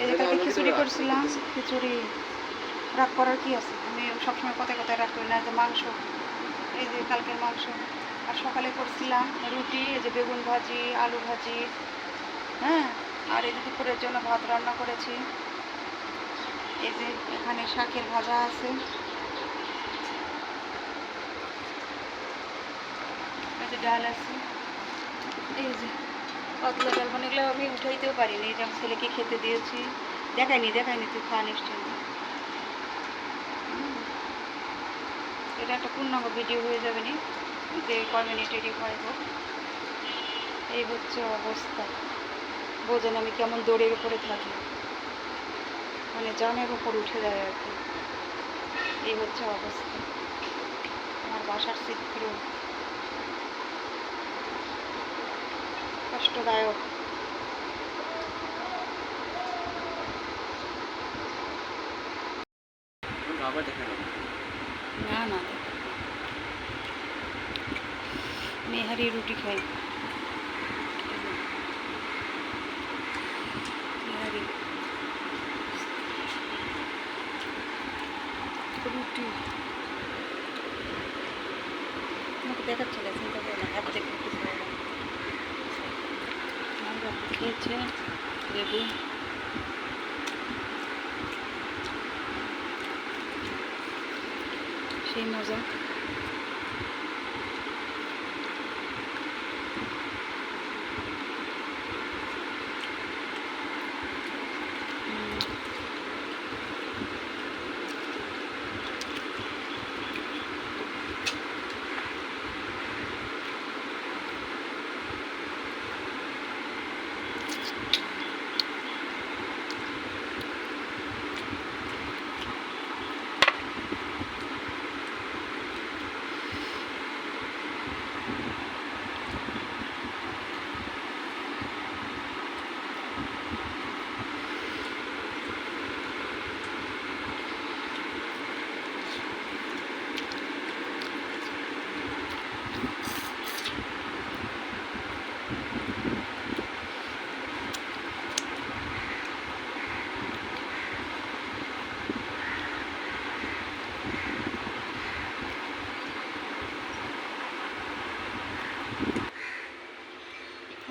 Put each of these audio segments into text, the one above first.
এই যে কালকে খিচুড়ি করছিলাম, খিচুড়ি রাগ করার কি আছে, আমি সবসময় কথায় কথায় রাগ করি না। যে মাংস, এই যে কালকের মাংস, আর সকালে করছিলাম রুটি, এই যে বেগুন ভাজি, আলু ভাজি, হ্যাঁ, আর এই যে দুপুরের জন্য ভাত রান্না করেছি। এই যে এখানে শাকের ভাজা আছে, এই যে ডাল আছে, এই যে পাতলা ডাল, মানে এগুলো আমি উঠাইতেও পারিনি। এই যে আমার ছেলেকে খেতে দিয়েছি, দেখাইনি তুই খা নিশ্চয়। এটা একটা পূর্ণাঙ্গ ভিডিও হয়ে যাবে নি, যে কয় মিনিট এডিট হয় হোক। এই হচ্ছে অবস্থা, বোঝেন আমি কেমন দৌড়ের উপরে থাকি, মানে জানের উপর উঠে যায় আর কি। এই হচ্ছে অবস্থা আমার বাসার চিত্র, কষ্টদায়ক। না না, নেহারি রুটি খাই, নেহারি রুটি আমাকে দেখাচ্ছে না, চিন্তা করে না, হাত দেখে কিছু হবে না। আমার বাবু খেয়েছে লেবু, সেই মজা।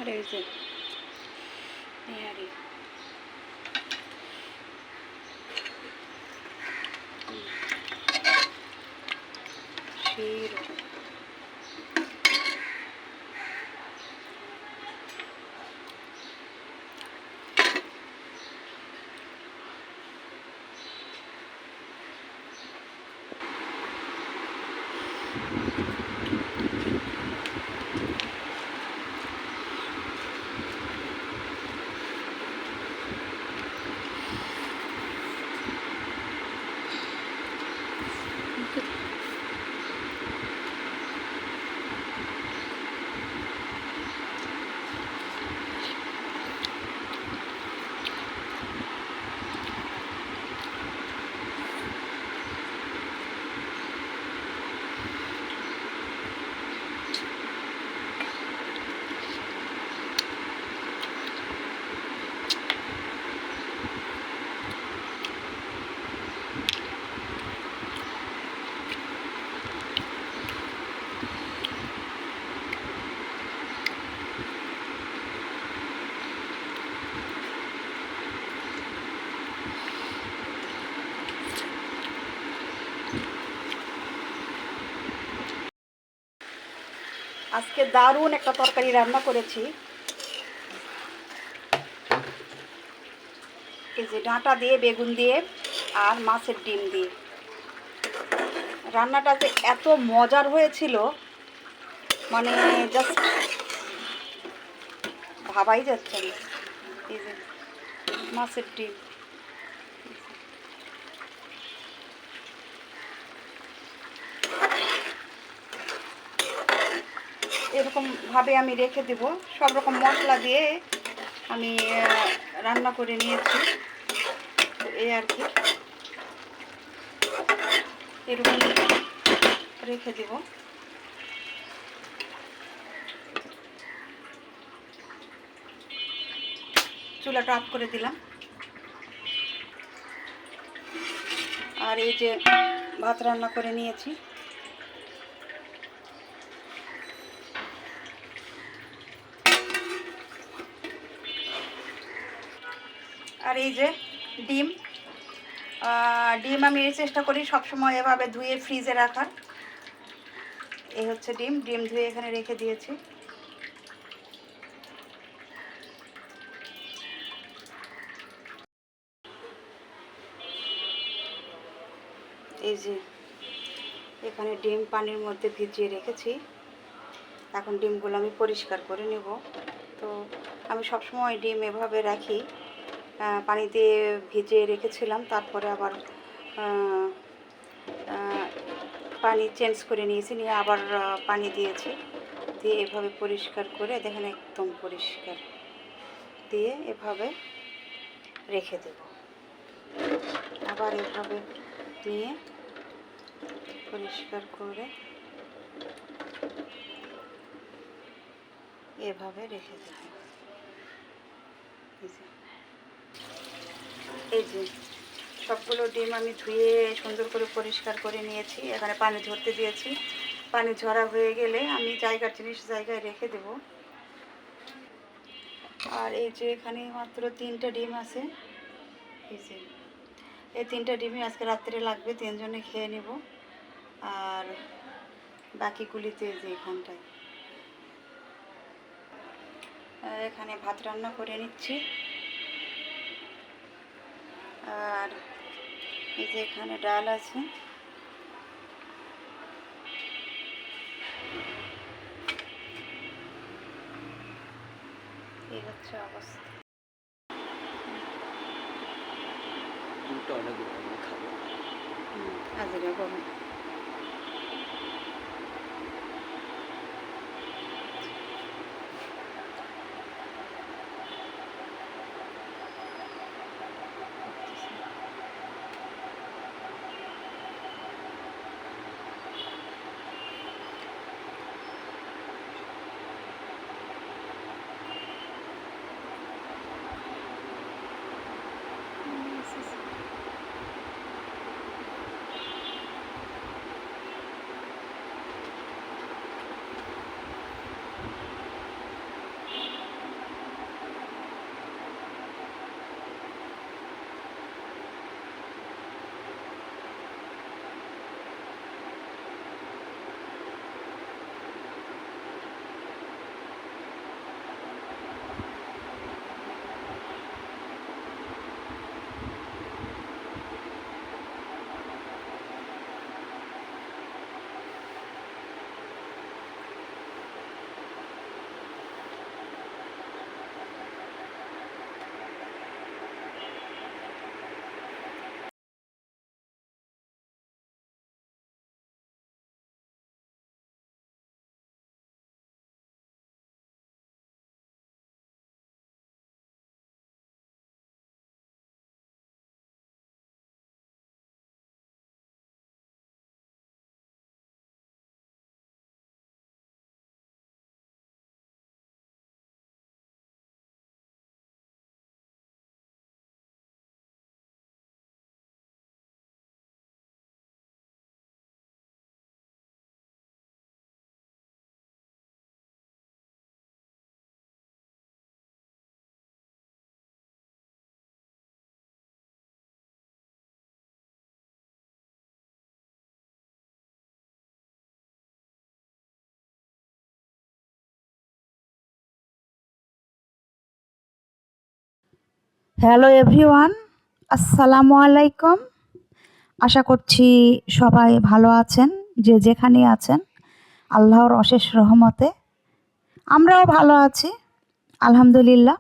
আর এই যে নেহারি, সেই রকম। আজকে দারুণ একটা তরকারি রান্না করেছি, এই যে ডাঁটা দিয়ে, বেগুন দিয়ে, আর মাছের ডিম দিয়ে। রান্নাটা যে এত মজার হয়েছিল, মানে জাস্ট ভাবাই যাচ্ছে না। এই যে মাছের ডিম, এরকমভাবে আমি রেখে দেব। সব রকম মশলা দিয়ে আমি রান্না করে নিয়েছি, এই আর কি, এরকম রেখে দেব। চুলাটা অফ করে দিলাম। আর এই যে ভাত রান্না করে নিয়েছি। আর এই যে ডিম ডিম আমি চেষ্টা করি সবসময় এভাবে ধুয়ে ফ্রিজে রাখার। এই হচ্ছে ডিম ধুয়ে এখানে রেখে দিয়েছি। এই যে এখানে ডিম পানির মধ্যে ভিজিয়ে রেখেছি। এখন ডিমগুলো আমি পরিষ্কার করে নেব। তো আমি সবসময় ডিম এভাবে রাখি, পানিতে ভিজিয়ে রেখেছিলাম, তারপরে আবার পানি চেঞ্জ করে নিয়েছি, নিয়ে আবার পানি দিয়েছি, দিয়ে এভাবে পরিষ্কার করে দেখেন একদম পরিষ্কার দিয়ে এভাবে রেখে দেব। আবার এভাবে নিয়ে পরিষ্কার করে এভাবে রেখে দেব। এই যে সবগুলো ডিম আমি ধুয়ে সুন্দর করে পরিষ্কার করে নিয়েছি। এখানে পানি ঝরতে দিয়েছি। পানি ঝরা হয়ে গেলে আমি জায়গার জিনিস জায়গায় রেখে দেব। আর এই যে এখানে মাত্র 3টা ডিম আছে। এই যে এই 3টা ডিমই আজকে রাত্রে লাগবে, 3 জনে খেয়ে নেব। আর বাকিগুলিতে যে এখানটায় এখানে ভাত রান্না করে নিচ্ছি। আর এই যে এখানে ডাল আছে। এই হচ্ছে অবস্থা। হাজিরা করুন। হ্যালো এভরিওয়ান, আসসালামু আলাইকুম। আশা করছি সবাই ভালো আছেন, যে যেখানে আছেন। আল্লাহর অশেষ রহমতে আমরাও ভালো আছি, আলহামদুলিল্লাহ।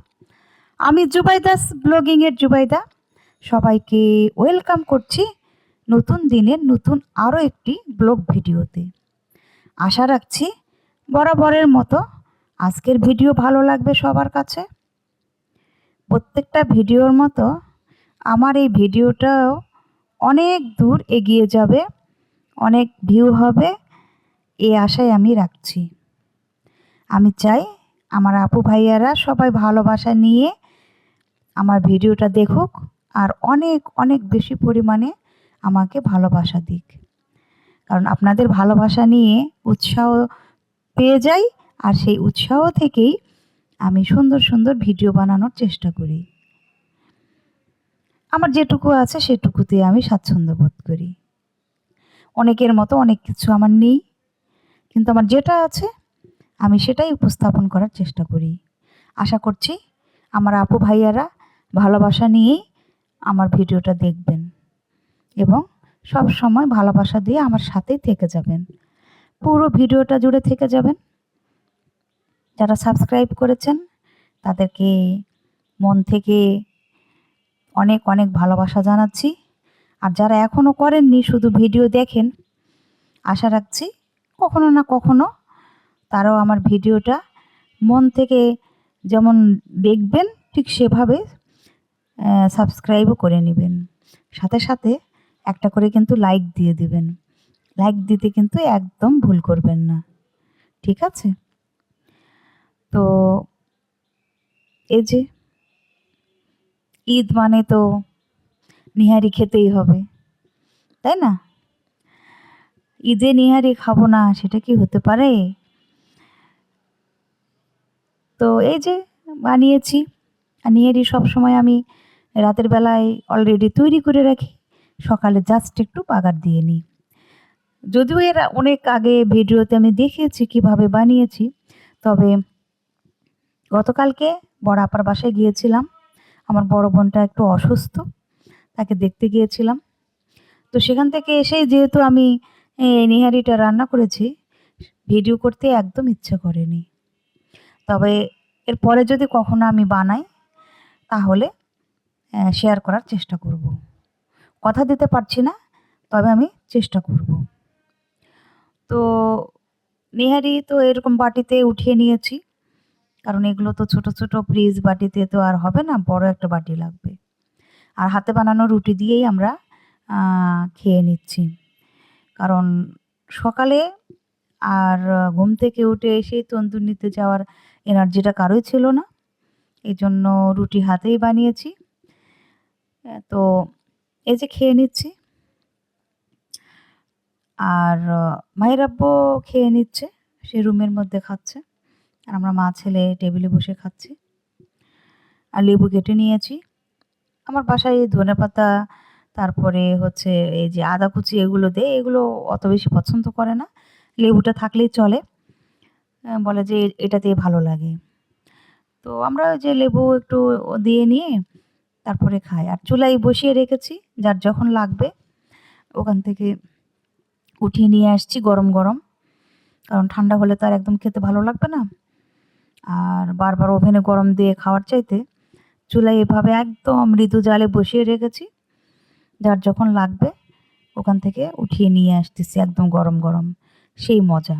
আমি জুবাইদাস ব্লগিংয়ের জুবাইদা, সবাইকে ওয়েলকাম করছি নতুন দিনের নতুন আরও একটি ব্লগ ভিডিওতে। আশা রাখছি বরাবরের মতো আজকের ভিডিও ভালো লাগবে সবার কাছে। প্রত্যেকটা ভিডিওর মতো আমার এই ভিডিওটাও অনেক দূর এগিয়ে যাবে, অনেক ভিউ হবে, এই আশায় আমি রাখছি। আমি চাই আমার আপু ভাইয়ারা সবাই ভালোবাসা নিয়ে আমার ভিডিওটা দেখুক আর অনেক অনেক বেশি পরিমাণে আমাকে ভালোবাসা দিক, কারণ আপনাদের ভালোবাসা নিয়ে উৎসাহ পেয়ে যাই, আর সেই উৎসাহ থেকেই আমি সুন্দর সুন্দর ভিডিও বানানোর চেষ্টা করি। আমার যেটুকু আছে সেটুকুতে আমি স্বাচ্ছন্দ্য বোধ করি। অনেকের মতো অনেক কিছু আমার নেই, কিন্তু আমার যেটা আছে আমি সেটাই উপস্থাপন করার চেষ্টা করি। আশা করছি আমার আপু ভাইয়ারা ভালোবাসা নিয়েই আমার ভিডিওটা দেখবেন এবং সব সময় ভালোবাসা দিয়ে আমার সাথেই থেকে যাবেন, পুরো ভিডিওটা জুড়ে থেকে যাবেন। যারা সাবস্ক্রাইব করেছেন তাদেরকে মন থেকে অনেক অনেক ভালোবাসা জানাচ্ছি, আর যারা এখনও করেননি শুধু ভিডিও দেখেন, আশা রাখছি কখনো না কখনো তারাও আমার ভিডিওটা মন থেকে যেমন দেখবেন ঠিক সেভাবে সাবস্ক্রাইবও করে নেবেন। সাথে সাথে একটা করে কিন্তু লাইক দিয়ে দিবেন। লাইক দিতে কিন্তু একদম ভুল করবেন না, ঠিক আছে? তো এই যে ঈদ মানে তো নিহারি খেতেই হবে, তাই না? ঈদে নিহারি খাবো না সেটা কি হতে পারে? তো এই যে বানিয়েছি, আর নিহারি সবসময় আমি রাতের বেলায় অলরেডি তৈরি করে রাখি, সকালে জাস্ট একটু বাগার দিয়ে নিই। যদিও এর অনেক আগে ভিডিওতে আমি দেখিয়েছি কিভাবে বানিয়েছি, তবে গতকালকে বড় আপার বাসায় গিয়েছিলাম। আমার বড় বোনটা একটু অসুস্থ, তাকে দেখতে গিয়েছিলাম। তো সেখান থেকে এসেই যেহেতু আমি নিহারিটা রান্না করেছি, ভিডিও করতে একদম ইচ্ছে করেনি। তবে এরপরে যদি কখনো আমি বানাই তাহলে শেয়ার করার চেষ্টা করব। কথা দিতে পারছি না, তবে আমি চেষ্টা করব। তো নিহারি তো এরকম বাটিতে উঠিয়ে নিয়েছি, কারণ এগুলো তো ছোট ছোট ফ্রিজ বাটিতে তো আর হবে না, বড় একটা বাটি লাগবে। আর হাতে বানানো রুটি দিয়েই আমরা খেয়ে নিচ্ছি, কারণ সকালে আর ঘুম থেকে উঠে এসেই তন্দুর নিতে যাওয়ার এনার্জিটা কারোই ছিল না, এই জন্য রুটি হাতেই বানিয়েছি। তো এই যে খেয়ে নিচ্ছি, আর মায়ের আব্বু খেয়ে নিচ্ছে, সে রুমের মধ্যে খাচ্ছে, আর আমরা মা ছেলে টেবিলে বসে খাচ্ছি। আর লেবু কেটে নিয়েছি। আমার বাসায় ধনেপাতা, তারপরে হচ্ছে এই যে আদা কুচি এগুলো দেয়, এগুলো অত বেশি পছন্দ করে না, লেবুটা থাকলেই চলে। বলে যে এটা দিয়ে ভালো লাগে। তো আমরা ওই যে লেবু একটু দিয়ে নিয়ে তারপরে খাই। আর চুলায় বসিয়ে রেখেছি, যার যখন লাগবে ওখান থেকে উঠিয়ে নিয়ে আসছি গরম গরম, কারণ ঠান্ডা হলে তো আর একদম খেতে ভালো লাগবে না। আর বারবার ওভেনে গরম দিয়ে খাওয়ার চাইতে চুলায় এভাবে একদম মৃদু জালে বসিয়ে রেখেছি, যার যখন লাগবে ওখান থেকে উঠিয়ে নিয়ে আসতেছি একদম গরম গরম, সেই মজা।